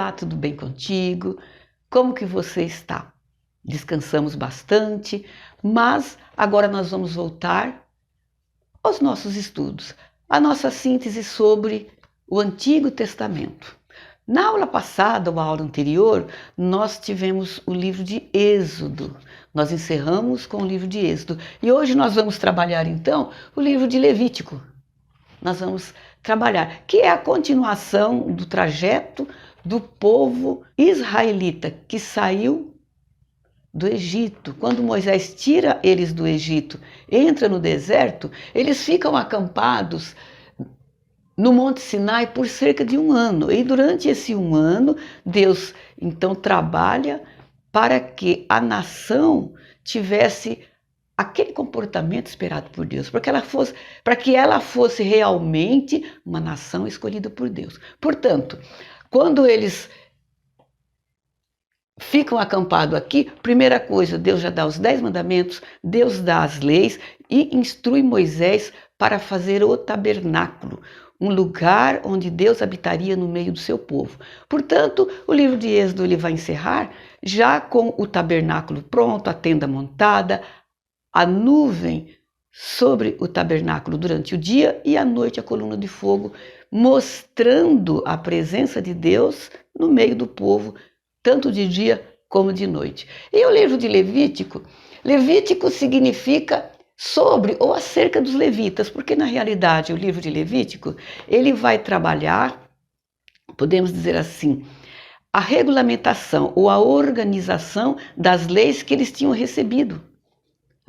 Olá, tudo bem contigo? Como que você está? Descansamos bastante, mas agora nós vamos voltar aos nossos estudos, a nossa síntese sobre o Antigo Testamento. Na aula passada, ou a aula anterior, nós tivemos o livro de Êxodo. Nós encerramos com o livro de Êxodo. E hoje nós vamos trabalhar, então, o livro de Levítico. Nós vamos trabalhar, que é a continuação do trajeto do povo israelita que saiu do Egito. Quando Moisés tira eles do Egito, entra no deserto, eles ficam acampados no Monte Sinai por cerca de 1 ano. E durante esse 1 ano, Deus então trabalha para que a nação tivesse aquele comportamento esperado por Deus, para que ela fosse realmente uma nação escolhida por Deus. Portanto, quando eles ficam acampados aqui, primeira coisa, Deus já dá os 10 mandamentos, Deus dá as leis e instrui Moisés para fazer o tabernáculo, um lugar onde Deus habitaria no meio do seu povo. Portanto, o livro de Êxodo ele vai encerrar já com o tabernáculo pronto, a tenda montada, a nuvem sobre o tabernáculo durante o dia e à noite a coluna de fogo, mostrando a presença de Deus no meio do povo, tanto de dia como de noite. E o livro de Levítico, Levítico significa sobre ou acerca dos levitas, porque na realidade o livro de Levítico, ele vai trabalhar, podemos dizer assim, a regulamentação ou a organização das leis que eles tinham recebido.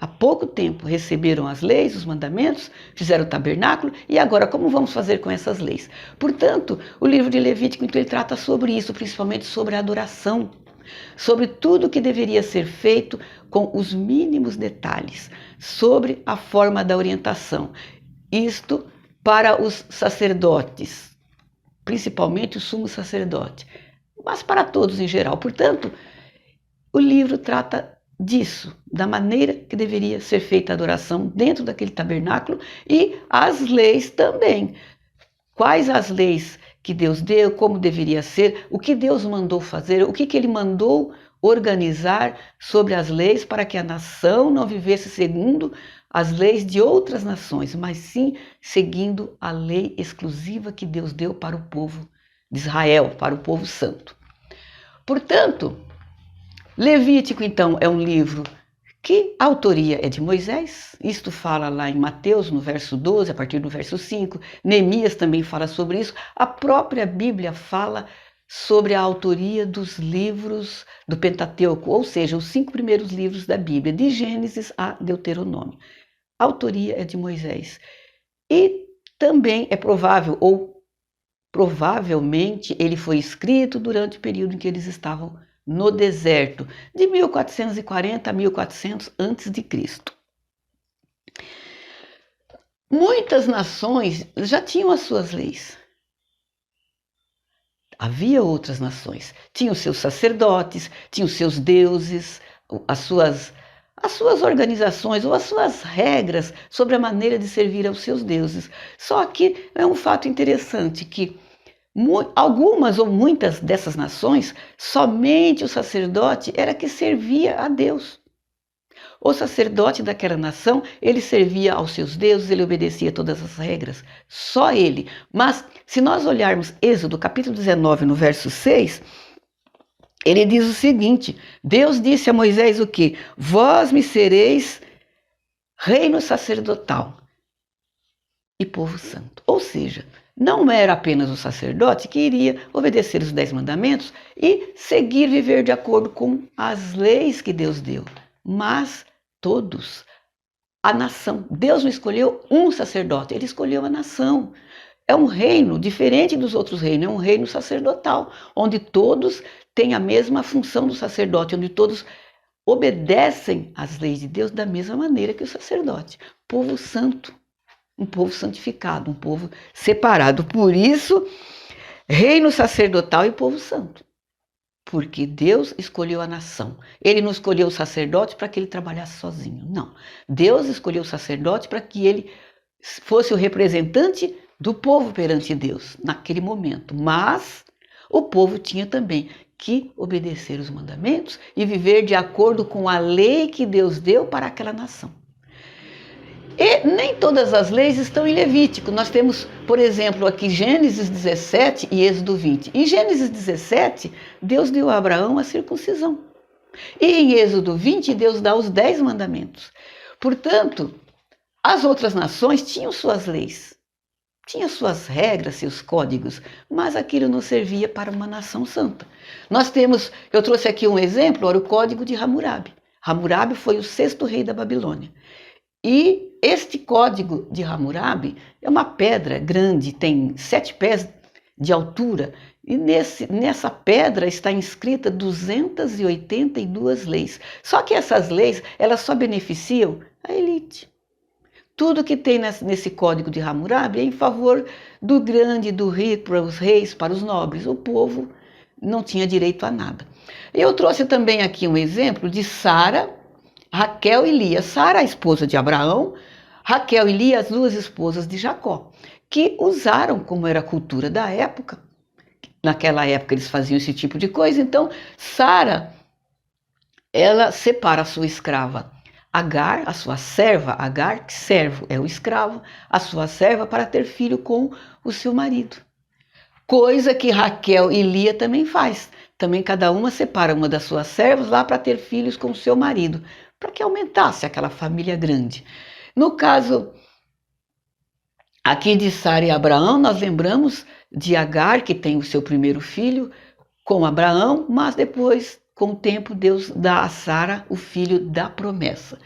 Há pouco tempo receberam as leis, os mandamentos, fizeram o tabernáculo e agora como vamos fazer com essas leis? Portanto, o livro de Levítico então, ele trata sobre isso, principalmente sobre a adoração, sobre tudo que deveria ser feito com os mínimos detalhes, sobre a forma da orientação. Isto para os sacerdotes, principalmente o sumo sacerdote, mas para todos em geral. Portanto, o livro trata disso, da maneira que deveria ser feita a adoração dentro daquele tabernáculo e as leis também. Quais as leis que Deus deu, como deveria ser, o que Deus mandou fazer, o que Ele mandou organizar sobre as leis para que a nação não vivesse segundo as leis de outras nações, mas sim seguindo a lei exclusiva que Deus deu para o povo de Israel, para o povo santo. Portanto, Levítico, então, é um livro que a autoria é de Moisés, isto fala lá em Mateus, no verso 12, a partir do verso 5, Neemias também fala sobre isso, a própria Bíblia fala sobre a autoria dos livros do Pentateuco, ou seja, os 5 primeiros livros da Bíblia, de Gênesis a Deuteronômio. A autoria é de Moisés. E também é provável, ou provavelmente, ele foi escrito durante o período em que eles estavam no deserto, de 1440 a 1400 a.C. Muitas nações já tinham as suas leis. Havia outras nações, tinham seus sacerdotes, tinham seus deuses, as suas organizações ou as suas regras sobre a maneira de servir aos seus deuses. Só que é um fato interessante que algumas ou muitas dessas nações, somente o sacerdote era que servia a Deus. O sacerdote daquela nação, ele servia aos seus deuses, ele obedecia todas as regras, só ele. Mas se nós olharmos Êxodo capítulo 19, no verso 6, ele diz o seguinte, Deus disse a Moisés o quê? Vós me sereis reino sacerdotal e povo santo. Ou seja, não era apenas o sacerdote que iria obedecer os 10 mandamentos e seguir viver de acordo com as leis que Deus deu, mas todos, a nação. Deus não escolheu um sacerdote, ele escolheu a nação. É um reino diferente dos outros reinos, é um reino sacerdotal, onde todos têm a mesma função do sacerdote, onde todos obedecem às leis de Deus da mesma maneira que o sacerdote. Povo santo. Um povo santificado, um povo separado. Por isso, reino sacerdotal e povo santo. Porque Deus escolheu a nação. Ele não escolheu o sacerdote para que ele trabalhasse sozinho. Não. Deus escolheu o sacerdote para que ele fosse o representante do povo perante Deus, naquele momento. Mas o povo tinha também que obedecer os mandamentos e viver de acordo com a lei que Deus deu para aquela nação. E nem todas as leis estão em Levítico. Nós temos, por exemplo, aqui Gênesis 17 e Êxodo 20. Em Gênesis 17, Deus deu a Abraão a circuncisão. E em Êxodo 20, Deus dá os 10 mandamentos. Portanto, as outras nações tinham suas leis, tinham suas regras, seus códigos, mas aquilo não servia para uma nação santa. Eu trouxe aqui um exemplo, o Código de Hammurabi. Hammurabi foi o 6º rei da Babilônia. E este Código de Hammurabi é uma pedra grande, tem 7 pés de altura, e nessa pedra está inscrita 282 leis. Só que essas leis, elas só beneficiam a elite. Tudo que tem nesse Código de Hammurabi é em favor do grande, do rico, para os reis, para os nobres. O povo não tinha direito a nada. Eu trouxe também aqui um exemplo de Sara, Raquel e Lia. Sara, a esposa de Abraão, Raquel e Lia, as 2 esposas de Jacó, que usaram, como era a cultura da época, naquela época eles faziam esse tipo de coisa, então Sara, ela separa a sua escrava Agar, a sua serva Agar, que servo é o escravo, a sua serva para ter filho com o seu marido. Coisa que Raquel e Lia também faz. Também cada uma separa uma das suas servas lá para ter filhos com o seu marido, para que aumentasse aquela família grande. No caso aqui de Sara e Abraão, nós lembramos de Agar, que tem o seu primeiro filho com Abraão, mas depois, com o tempo, Deus dá a Sara o filho da promessa.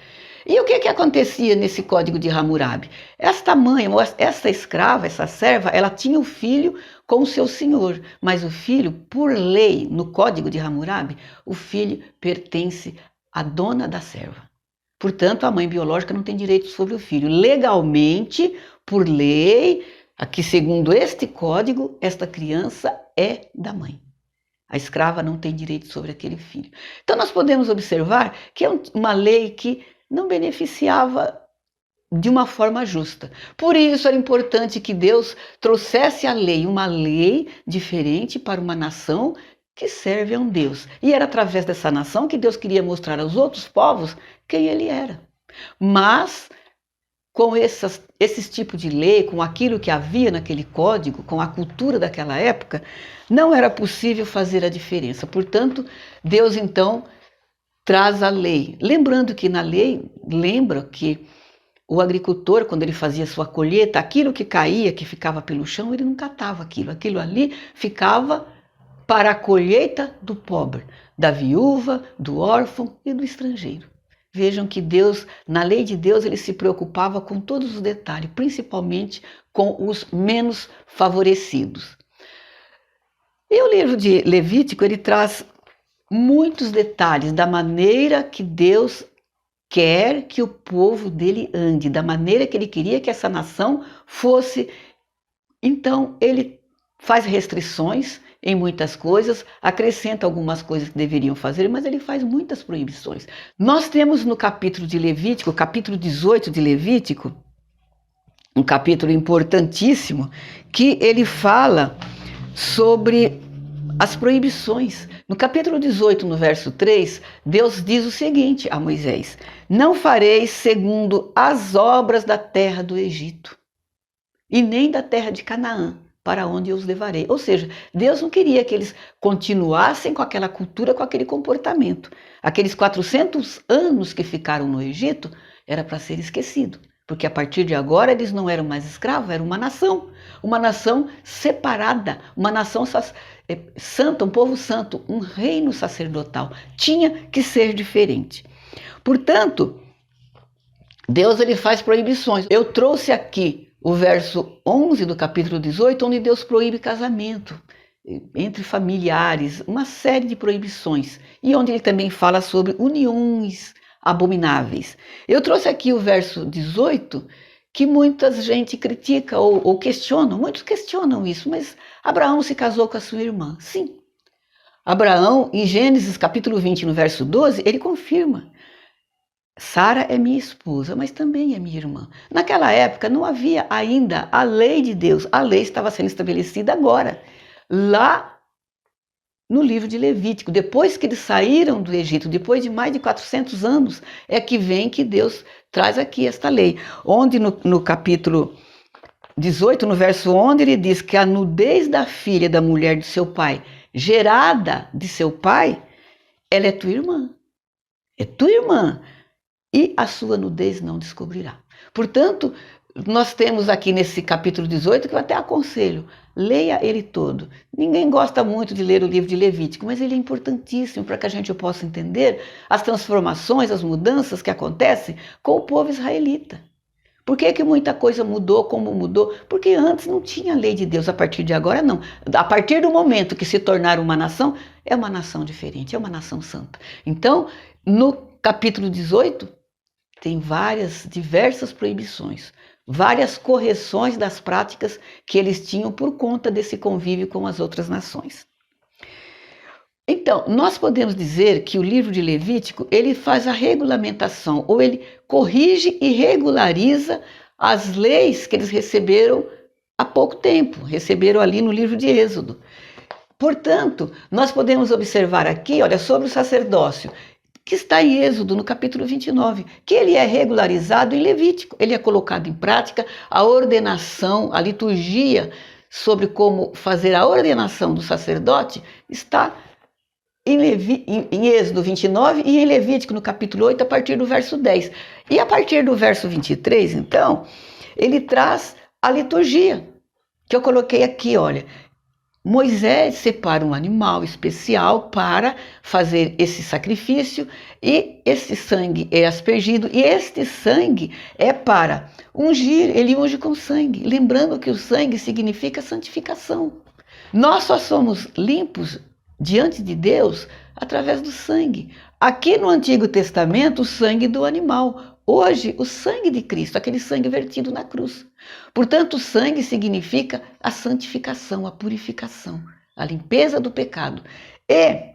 E o que acontecia nesse Código de Hammurabi? Esta mãe, essa escrava, essa serva, ela tinha o filho com o seu senhor, mas o filho, por lei, no Código de Hammurabi, o filho pertence à dona da serva. Portanto, a mãe biológica não tem direito sobre o filho. Legalmente, por lei, aqui segundo este código, esta criança é da mãe. A escrava não tem direito sobre aquele filho. Então nós podemos observar que é uma lei que não beneficiava de uma forma justa. Por isso era importante que Deus trouxesse a lei, uma lei diferente para uma nação que serve a um Deus. E era através dessa nação que Deus queria mostrar aos outros povos quem ele era. Mas com esses tipos de lei, com aquilo que havia naquele código, com a cultura daquela época, não era possível fazer a diferença. Portanto, Deus então traz a lei. Lembrando que na lei, lembra que o agricultor, quando ele fazia sua colheita, aquilo que caía, que ficava pelo chão, ele não catava aquilo. Aquilo ali ficava para a colheita do pobre, da viúva, do órfão e do estrangeiro. Vejam que Deus, na lei de Deus, ele se preocupava com todos os detalhes, principalmente com os menos favorecidos. E o livro de Levítico, ele traz muitos detalhes da maneira que Deus quer que o povo dele ande, da maneira que ele queria que essa nação fosse. Então, ele faz restrições em muitas coisas, acrescenta algumas coisas que deveriam fazer, mas ele faz muitas proibições. Nós temos no capítulo de Levítico, capítulo 18 de Levítico, um capítulo importantíssimo, que ele fala sobre as proibições. No capítulo 18, no verso 3, Deus diz o seguinte a Moisés: não fareis segundo as obras da terra do Egito, e nem da terra de Canaã, para onde eu os levarei. Ou seja, Deus não queria que eles continuassem com aquela cultura, com aquele comportamento. Aqueles 400 anos que ficaram no Egito era para ser esquecido, porque a partir de agora eles não eram mais escravos, era uma nação separada, uma nação santa, um povo santo, um reino sacerdotal. Tinha que ser diferente. Portanto, Deus ele faz proibições. Eu trouxe aqui o verso 11 do capítulo 18, onde Deus proíbe casamento entre familiares, uma série de proibições, e onde ele também fala sobre uniões abomináveis. Eu trouxe aqui o verso 18, que muita gente critica ou questiona, muitos questionam isso, mas Abraão se casou com a sua irmã. Sim, Abraão, em Gênesis capítulo 20, no verso 12, ele confirma: Sara é minha esposa, mas também é minha irmã. Naquela época não havia ainda a lei de Deus, a lei estava sendo estabelecida agora. Lá no livro de Levítico. Depois que eles saíram do Egito, depois de mais de 400 anos, é que vem que Deus traz aqui esta lei. Onde no capítulo 18, no verso 11, ele diz que a nudez da filha da mulher de seu pai, gerada de seu pai, ela é tua irmã. É tua irmã. E a sua nudez não descobrirá. Portanto, nós temos aqui nesse capítulo 18, que eu até aconselho, leia ele todo. Ninguém gosta muito de ler o livro de Levítico, mas ele é importantíssimo para que a gente possa entender as transformações, as mudanças que acontecem com o povo israelita. Por que que muita coisa mudou como mudou? Porque antes não tinha lei de Deus, a partir de agora não. A partir do momento que se tornaram uma nação, é uma nação diferente, é uma nação santa. Então, no capítulo 18, tem diversas proibições, várias correções das práticas que eles tinham por conta desse convívio com as outras nações. Então, nós podemos dizer que o livro de Levítico, ele faz a regulamentação, ou ele corrige e regulariza as leis que eles receberam há pouco tempo, receberam ali no livro de Êxodo. Portanto, nós podemos observar aqui, olha, sobre o sacerdócio, que está em Êxodo, no capítulo 29, que ele é regularizado em Levítico, ele é colocado em prática, a ordenação, a liturgia sobre como fazer a ordenação do sacerdote está em Êxodo 29 e em Levítico, no capítulo 8, a partir do verso 10. E a partir do verso 23, então, ele traz a liturgia, que eu coloquei aqui, olha. Moisés separa um animal especial para fazer esse sacrifício e esse sangue é aspergido e este sangue é para ungir, ele unge com sangue, lembrando que o sangue significa santificação. Nós só somos limpos diante de Deus através do sangue. Aqui no Antigo Testamento, o sangue do animal. Hoje, o sangue de Cristo, aquele sangue vertido na cruz. Portanto, o sangue significa a santificação, a purificação, a limpeza do pecado. E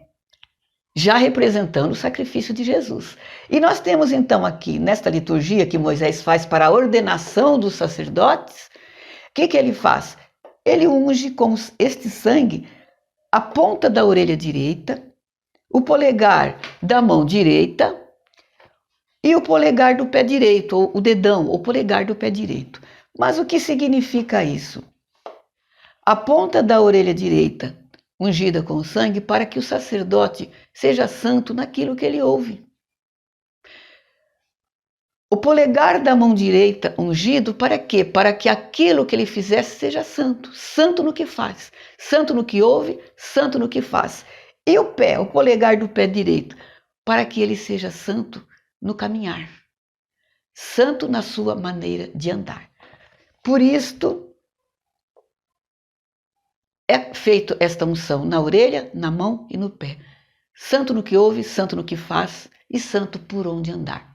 já representando o sacrifício de Jesus. E nós temos então aqui, nesta liturgia que Moisés faz para a ordenação dos sacerdotes, o que ele faz? Ele unge com este sangue a ponta da orelha direita, o polegar da mão direita e o polegar do pé direito, ou o dedão, o polegar do pé direito. Mas o que significa isso? A ponta da orelha direita ungida com sangue para que o sacerdote seja santo naquilo que ele ouve. O polegar da mão direita ungido para quê? Para que aquilo que ele fizesse seja santo. Santo no que faz, santo no que ouve, santo no que faz. E o pé, o polegar do pé direito, para que ele seja santo no caminhar. Santo na sua maneira de andar. Por isto, é feita esta unção na orelha, na mão e no pé. Santo no que ouve, santo no que faz e santo por onde andar.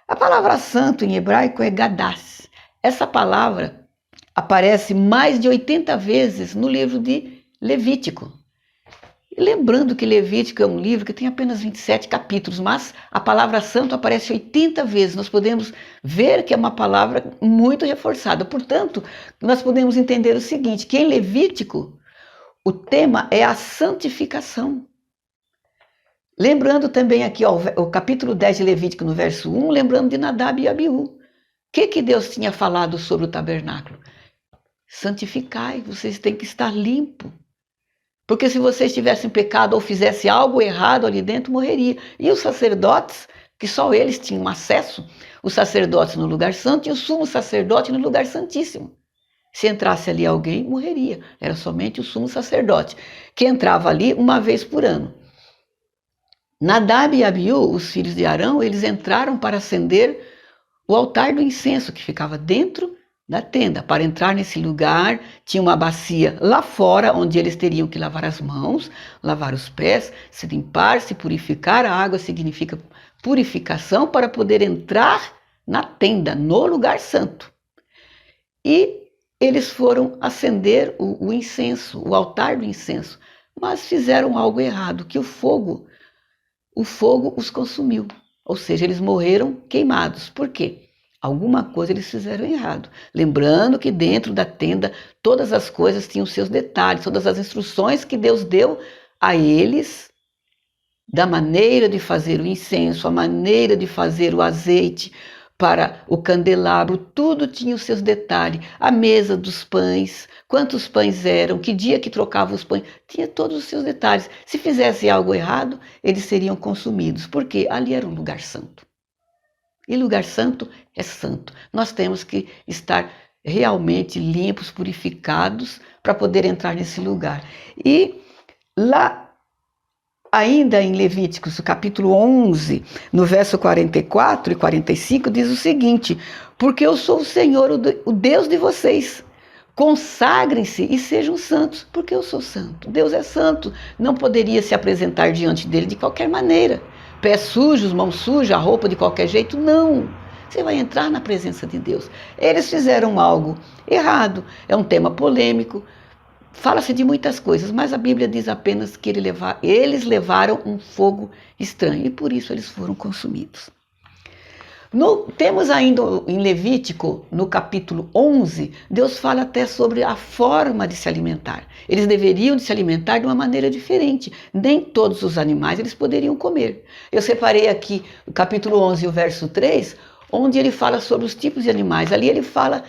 A palavra santo em hebraico é Gadash. Essa palavra aparece mais de 80 vezes no livro de Levítico. E lembrando que Levítico é um livro que tem apenas 27 capítulos, mas a palavra santo aparece 80 vezes. Nós podemos ver que é uma palavra muito reforçada. Portanto, nós podemos entender o seguinte, que em Levítico o tema é a santificação. Lembrando também aqui, ó, o capítulo 10 de Levítico, no verso 1, lembrando de Nadab e Abiú. O que Deus tinha falado sobre o tabernáculo? Santificai, vocês têm que estar limpo. Porque se vocês tivessem pecado ou fizessem algo errado ali dentro, morreria. E os sacerdotes, que só eles tinham acesso, os sacerdotes no lugar santo e o sumo sacerdote no lugar santíssimo. Se entrasse ali alguém, morreria. Era somente o sumo sacerdote, que entrava ali uma vez por ano. Nadab e Abiú, os filhos de Arão, eles entraram para acender o altar do incenso, que ficava dentro da tenda. Para entrar nesse lugar, tinha uma bacia lá fora, onde eles teriam que lavar as mãos, lavar os pés, se limpar, se purificar. A água significa purificação para poder entrar na tenda, no lugar santo. E eles foram acender o incenso, o altar do incenso, mas fizeram algo errado, que o fogo os consumiu. Ou seja, eles morreram queimados. Por quê? Alguma coisa eles fizeram errado. Lembrando que dentro da tenda todas as coisas tinham seus detalhes, todas as instruções que Deus deu a eles da maneira de fazer o incenso, a maneira de fazer o azeite para o candelabro, tudo tinha os seus detalhes. A mesa dos pães, quantos pães eram, que dia que trocava os pães, tinha todos os seus detalhes. Se fizesse algo errado, eles seriam consumidos, porque ali era um lugar santo. E lugar santo é santo. Nós temos que estar realmente limpos, purificados, para poder entrar nesse lugar. E lá, ainda em Levíticos, capítulo 11, no verso 44 e 45, diz o seguinte: porque eu sou o Senhor, o Deus de vocês. Consagrem-se e sejam santos, porque eu sou santo. Deus é santo, não poderia se apresentar diante dele de qualquer maneira. Pés sujos, mãos sujas, a roupa de qualquer jeito, não. Você vai entrar na presença de Deus. Eles fizeram algo errado, é um tema polêmico, fala-se de muitas coisas, mas a Bíblia diz apenas que eles levaram um fogo estranho e por isso eles foram consumidos. Temos ainda em Levítico, no capítulo 11, Deus fala até sobre a forma de se alimentar. Eles deveriam se alimentar de uma maneira diferente. Nem todos os animais eles poderiam comer. Eu separei aqui o capítulo 11, o verso 3, onde ele fala sobre os tipos de animais. Ali ele fala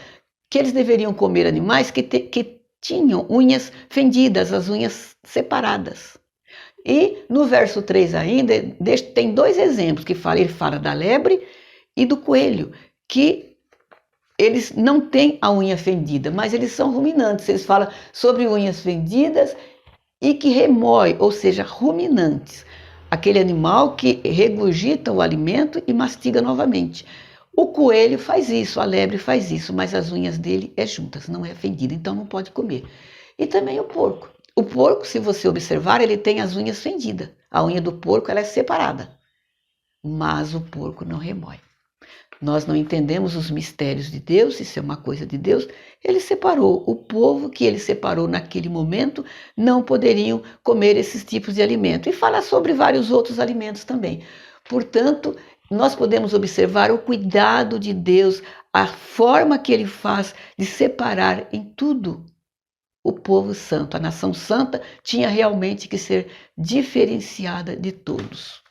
que eles deveriam comer animais que tinham unhas fendidas, as unhas separadas. E no verso 3 ainda, tem dois exemplos que ele fala da lebre e do coelho, que eles não têm a unha fendida, mas eles são ruminantes. Eles falam sobre unhas fendidas e que remoem, ou seja, ruminantes. Aquele animal que regurgita o alimento e mastiga novamente. O coelho faz isso, a lebre faz isso, mas as unhas dele é juntas, não é fendida, então não pode comer. E também o porco. O porco, se você observar, ele tem as unhas fendidas. A unha do porco ela é separada, mas o porco não remói. Nós não entendemos os mistérios de Deus, isso é uma coisa de Deus. Ele separou o povo que ele separou naquele momento, não poderiam comer esses tipos de alimento. E fala sobre vários outros alimentos também. Portanto, nós podemos observar o cuidado de Deus, a forma que ele faz de separar em tudo o povo santo. A nação santa tinha realmente que ser diferenciada de todos.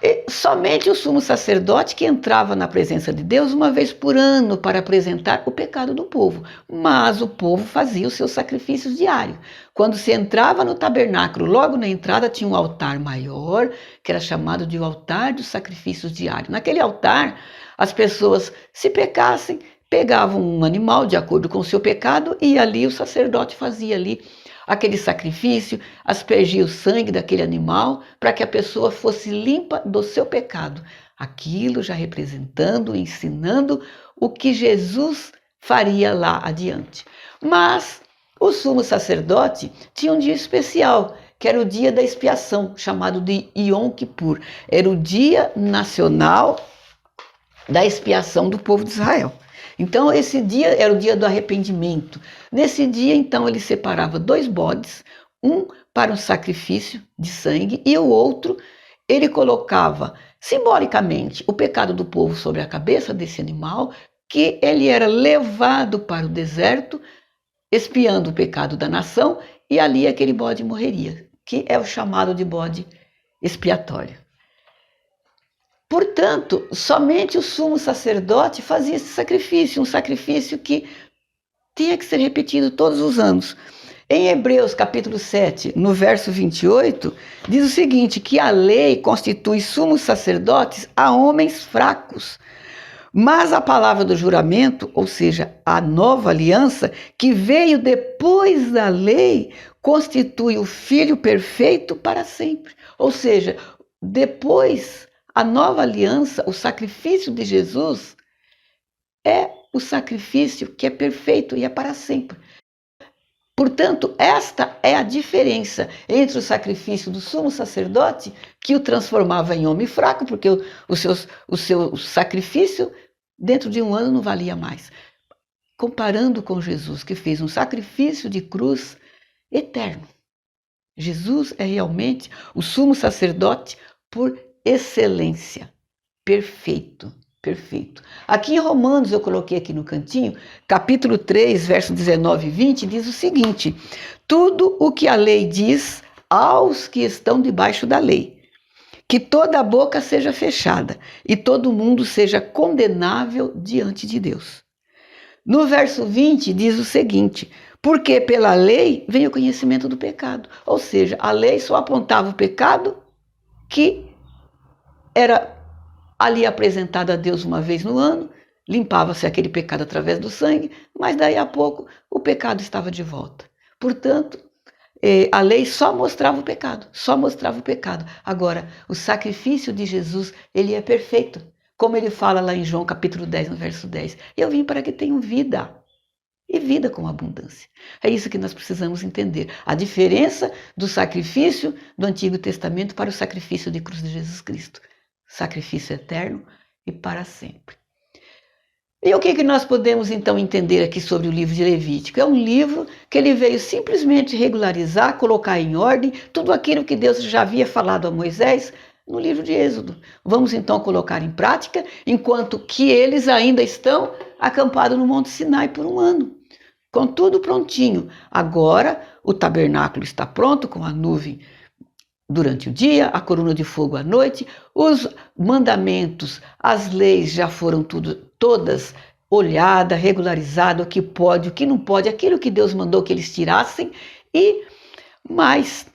E somente o sumo sacerdote que entrava na presença de Deus uma vez por ano para apresentar o pecado do povo. Mas o povo fazia os seus sacrifícios diários. Quando se entrava no tabernáculo, logo na entrada tinha um altar maior, que era chamado de altar dos sacrifícios diários. Naquele altar, as pessoas, se pecassem, pegavam um animal de acordo com o seu pecado e ali o sacerdote fazia ali aquele sacrifício, aspergia o sangue daquele animal para que a pessoa fosse limpa do seu pecado. Aquilo já representando, ensinando o que Jesus faria lá adiante. Mas o sumo sacerdote tinha um dia especial, que era o dia da expiação, chamado de Yom Kippur. Era o dia nacional da expiação do povo de Israel. Então, esse dia era o dia do arrependimento. Nesse dia, então, ele separava 2 bodes, um para um sacrifício de sangue e o outro, ele colocava simbolicamente o pecado do povo sobre a cabeça desse animal, que ele era levado para o deserto, expiando o pecado da nação, e ali aquele bode morreria, que é o chamado de bode expiatório. Portanto, somente o sumo sacerdote fazia esse sacrifício, um sacrifício que tinha que ser repetido todos os anos. Em Hebreus capítulo 7, no verso 28, diz o seguinte, que a lei constitui sumos sacerdotes a homens fracos, mas a palavra do juramento, ou seja, a nova aliança, que veio depois da lei, constitui o Filho perfeito para sempre. Ou seja, depois a nova aliança, o sacrifício de Jesus, é o sacrifício que é perfeito e é para sempre. Portanto, esta é a diferença entre o sacrifício do sumo sacerdote, que o transformava em homem fraco, porque o seu sacrifício dentro de um ano não valia mais. Comparando com Jesus, que fez um sacrifício de cruz eterno. Jesus é realmente o sumo sacerdote por excelência, perfeito, perfeito. Aqui em Romanos, eu coloquei aqui no cantinho, capítulo 3, verso 19 e 20, diz o seguinte, tudo o que a lei diz, aos que estão debaixo da lei, que toda a boca seja fechada e todo mundo seja condenável diante de Deus. No verso 20 diz o seguinte: porque pela lei vem o conhecimento do pecado. Ou seja, a lei só apontava o pecado que era ali apresentado a Deus uma vez no ano, limpava-se aquele pecado através do sangue, mas daí a pouco o pecado estava de volta. Portanto, a lei só mostrava o pecado, só mostrava o pecado. Agora, o sacrifício de Jesus, ele é perfeito. Como ele fala lá em João capítulo 10, no verso 10. Eu vim para que tenham vida, e vida com abundância. É isso que nós precisamos entender. A diferença do sacrifício do Antigo Testamento para o sacrifício de cruz de Jesus Cristo. Sacrifício eterno e para sempre. E o que nós podemos então entender aqui sobre o livro de Levítico? É um livro que ele veio simplesmente regularizar, colocar em ordem tudo aquilo que Deus já havia falado a Moisés no livro de Êxodo. Vamos então colocar em prática, enquanto que eles ainda estão acampados no Monte Sinai por um ano, com tudo prontinho. Agora o tabernáculo está pronto, com a nuvem durante o dia, a coluna de fogo à noite, os mandamentos, as leis já foram todas olhadas, regularizadas, o que pode, o que não pode, aquilo que Deus mandou que eles tirassem, e mais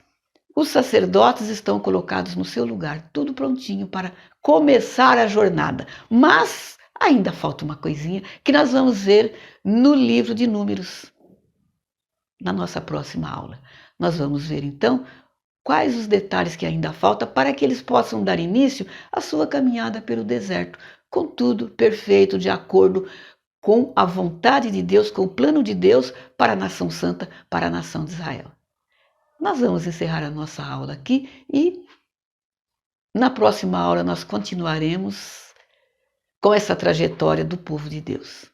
os sacerdotes estão colocados no seu lugar, tudo prontinho para começar a jornada. Mas ainda falta uma coisinha que nós vamos ver no livro de Números, na nossa próxima aula. Nós vamos ver então quais os detalhes que ainda faltam para que eles possam dar início à sua caminhada pelo deserto, com tudo perfeito, de acordo com a vontade de Deus, com o plano de Deus para a nação santa, para a nação de Israel. Nós vamos encerrar a nossa aula aqui e na próxima aula nós continuaremos com essa trajetória do povo de Deus.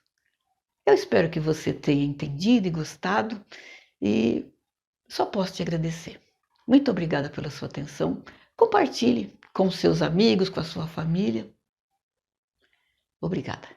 Eu espero que você tenha entendido e gostado e só posso te agradecer. Muito obrigada pela sua atenção. Compartilhe com seus amigos, com a sua família. Obrigada.